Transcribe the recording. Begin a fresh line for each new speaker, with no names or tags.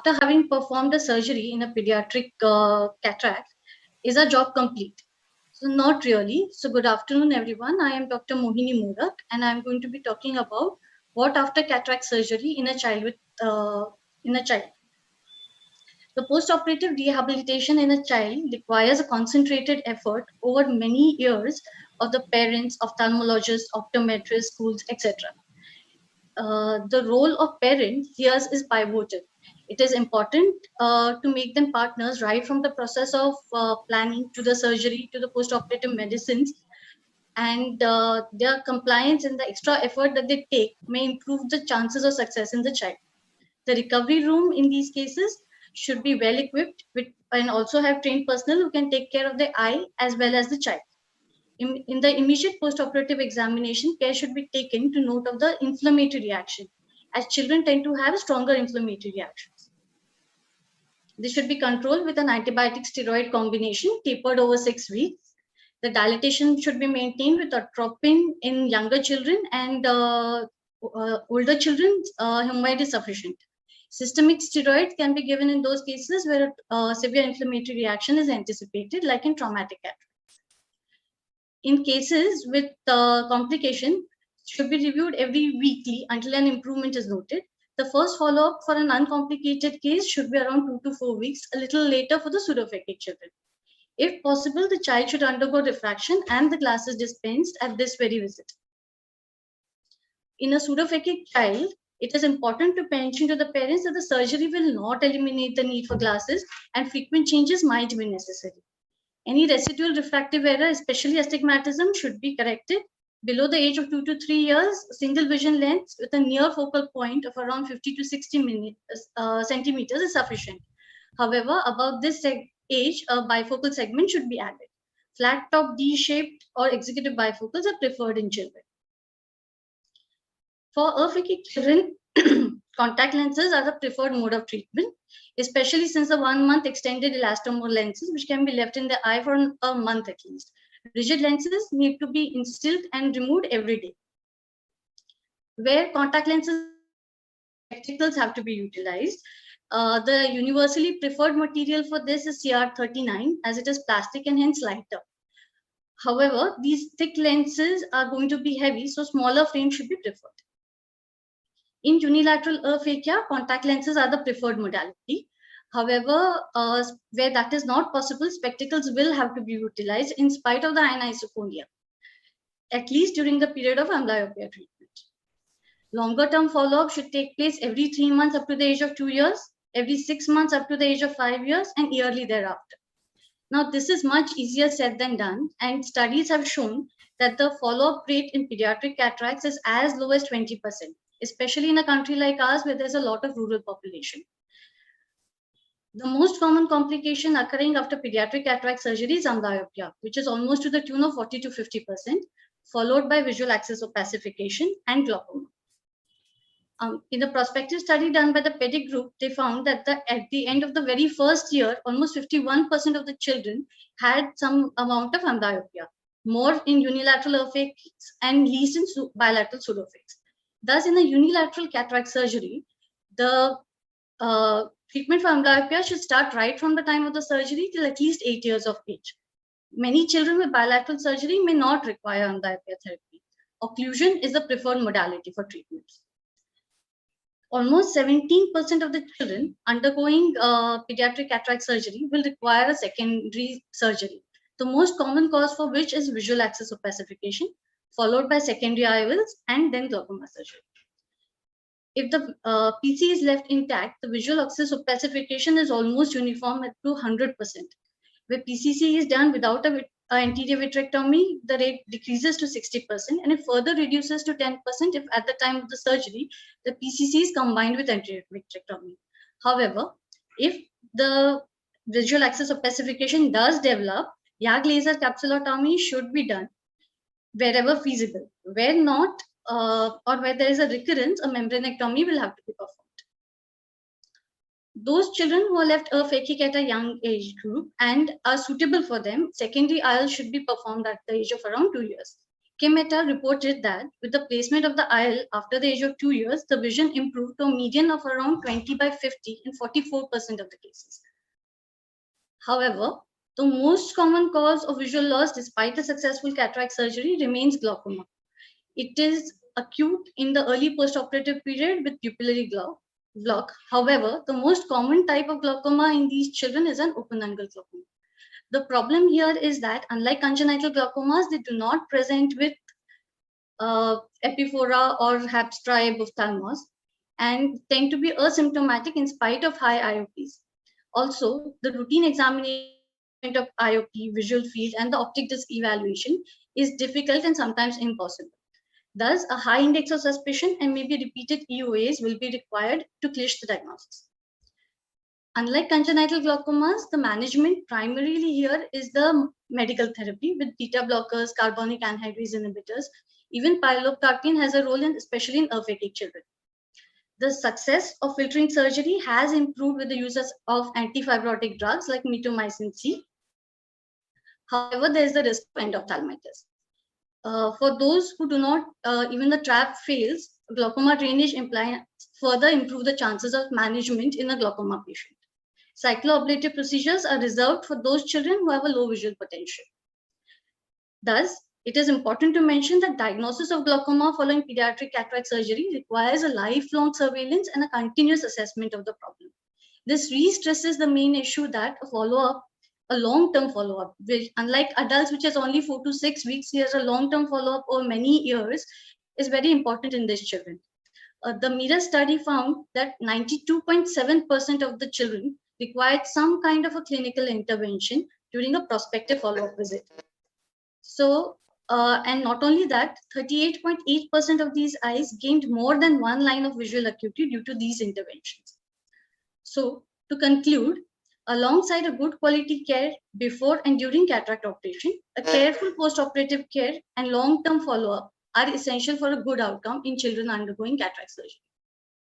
after having performed a surgery in a pediatric cataract, is our job complete? So not really. So good afternoon, everyone. I am Dr. Mohini Morak, and I'm going to be talking about what after cataract surgery in a child with in a child. The post-operative rehabilitation in a child requires a concentrated effort over many years of the parents, ophthalmologists, optometrists, schools, etc. The role of parents here is pivotal. It is important to make them partners right from the process of planning to the surgery to the post-operative medicines, and their compliance and the extra effort that they take may improve the chances of success in the child. The recovery room in these cases should be well equipped with, and also have trained personnel who can take care of the eye as well as the child. In the immediate post-operative examination, care should be taken to note of the inflammatory reaction, as children tend to have stronger inflammatory reactions. This should be controlled with an antibiotic steroid combination tapered over 6 weeks. The dilatation should be maintained with atropine in younger children, and older children, humide is sufficient. Systemic steroids can be given in those cases where severe inflammatory reaction is anticipated, like in traumatic cataract. In cases with complication, should be reviewed every weekly until an improvement is noted. The first follow-up for an uncomplicated case should be around 2 to 4 weeks, a little later for the pseudophakic children. If possible, the child should undergo refraction and the glasses dispensed at this very visit. In a pseudophakic child, it is important to mention to the parents that the surgery will not eliminate the need for glasses and frequent changes might be necessary. Any residual refractive error, especially astigmatism, should be corrected. Below the age of 2 to 3 years, single vision lens with a near focal point of around 50 to 60 centimeters is sufficient. However, above this age, a bifocal segment should be added. Flat top D-shaped or executive bifocals are preferred in children. For aphakic children, contact lenses are the preferred mode of treatment, especially since the 1 month extended elastomer lenses, which can be left in the eye for a month at least. Rigid lenses need to be instilled and removed every day. Where contact lenses, spectacles have to be utilized. The universally preferred material for this is CR39, as it is plastic and hence lighter. However, these thick lenses are going to be heavy, so smaller frames should be preferred. In unilateral aphakia, contact lenses are the preferred modality. However, where that is not possible, spectacles will have to be utilized in spite of the anisoconia, at least during the period of amblyopia treatment. Longer term follow-up should take place every 3 months up to the age of 2 years, every 6 months up to the age of 5 years, and yearly thereafter. Now, this is much easier said than done, and studies have shown that the follow-up rate in pediatric cataracts is as low as 20%. Especially in a country like ours where there's a lot of rural population. The most common complication occurring after pediatric cataract surgery is amblyopia, which is almost to the tune of 40 to 50%, followed by visual axis opacification and glaucoma. In a prospective study done by the PEDIC group, they found that at the end of the very first year, almost 51% of the children had some amount of amblyopia, more in unilateral aphakics and least in bilateral pseudophakics. Thus, in a unilateral cataract surgery, the treatment for amblyopia should start right from the time of the surgery till at least 8 years of age. Many children with bilateral surgery may not require amblyopia therapy. Occlusion is the preferred modality for treatment. Almost 17% of the children undergoing pediatric cataract surgery will require a secondary surgery. The most common cause for which is visual axis opacification, followed by secondary IOLs and then glaucoma surgery. If the PC is left intact, the visual axis opacification is almost uniform at to 100%. Where PCC is done without an anterior vitrectomy, the rate decreases to 60% and it further reduces to 10% if at the time of the surgery, the PCC is combined with anterior vitrectomy. However, if the visual axis opacification does develop, YAG laser capsulotomy should be done wherever feasible. Where not, or where there is a recurrence, a membranectomy will have to be performed. Those children who are left aphakic at a young age group and are suitable for them, secondary IOL should be performed at the age of around 2 years. Kim et al. Reported that with the placement of the IL after the age of 2 years, the vision improved to a median of around 20/50 in 44% of the cases. However, the most common cause of visual loss despite a successful cataract surgery remains glaucoma. It is acute in the early postoperative period with pupillary block. However, the most common type of glaucoma in these children is an open angle glaucoma. The problem here is that unlike congenital glaucomas, they do not present with epiphora or Habs-Tribe ophthalmos and tend to be asymptomatic in spite of high IOPs. Also, the routine examination of IOP, visual field, and the optic disc evaluation is difficult and sometimes impossible. Thus, a high index of suspicion and maybe repeated EOAs will be required to clinch the diagnosis. Unlike congenital glaucomas, the management primarily here is the medical therapy with beta blockers, carbonic anhydrase inhibitors. Even pilocarpine has a role in, especially in aphakic children. The success of filtering surgery has improved with the use of antifibrotic drugs like mitomycin C. However, there is the risk of endophthalmitis. For those who do not, even the trap fails, glaucoma drainage further improve the chances of management in a glaucoma patient. Cycloablative procedures are reserved for those children who have a low visual potential. Thus, it is important to mention that diagnosis of glaucoma following pediatric cataract surgery requires a lifelong surveillance and a continuous assessment of the problem. This re-stresses the main issue that a long-term follow-up, which unlike adults, which is only 4 to 6 weeks, here's a long-term follow-up over many years, is very important in these children. The MIRROR study found that 92.7% of the children required some kind of a clinical intervention during a prospective follow-up visit. So, and not only that, 38.8% of these eyes gained more than one line of visual acuity due to these interventions. So, to conclude, alongside a good quality care before and during cataract operation, a careful post-operative care and long-term follow-up are essential for a good outcome in children undergoing cataract surgery.